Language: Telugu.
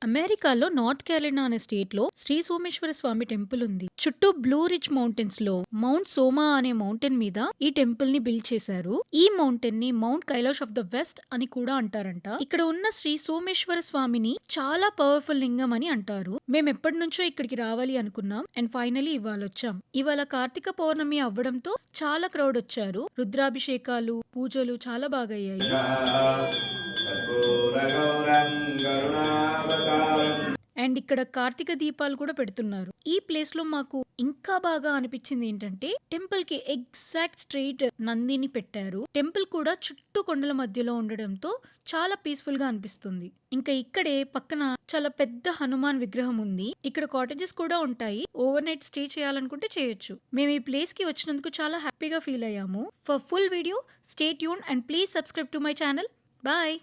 అమెరికాలో నార్త్ క్యారోలినా అనే స్టేట్ లో శ్రీ సోమేశ్వర స్వామి టెంపుల్ ఉంది. చుట్టూ బ్లూ రిచ్ మౌంటైన్స్ లో మౌంట్ సోమా అనే మౌంటైన్ మీద ఈ టెంపుల్ ని బిల్డ్ చేశారు. ఈ మౌంటైన్ ని mount Kailash of the west అని కూడా అంటారంట. ఇక్కడ ఉన్న శ్రీ సోమేశ్వర స్వామిని చాలా పవర్ఫుల్ లింగం అని అంటారు. మేము ఎప్పటి నుంచో ఇక్కడికి రావాలి అనుకున్నాం అండ్ ఫైనలీ ఇవాళ వచ్చాం. ఇవాళ కార్తీక పౌర్ణమి అవ్వడంతో చాలా క్రౌడ్ వచ్చారు. రుద్రాభిషేకాలు, పూజలు చాలా బాగా అయ్యాయి. అండ్ ఇక్కడ కార్తీక దీపాలు కూడా పెడుతున్నారు. ఈ ప్లేస్ లో మాకు ఇంకా బాగా అనిపించింది ఏంటంటే టెంపుల్ కి ఎగ్జాక్ట్ స్ట్రెయిట్ నందిని పెట్టారు. టెంపుల్ కూడా చుట్టూ కొండల మధ్యలో ఉండడంతో చాలా పీస్ఫుల్ గా అనిపిస్తుంది. ఇంకా ఇక్కడే పక్కన చాలా పెద్ద హనుమాన్ విగ్రహం ఉంది. ఇక్కడ కాటేజెస్ కూడా ఉంటాయి. ఓవర్ నైట్ స్టే చేయాలనుకుంటే చేయొచ్చు. మేము ఈ ప్లేస్ కి వచ్చినందుకు చాలా హ్యాపీగా ఫీల్ అయ్యాము. For full video stay tune and please subscribe to my channel. Bye.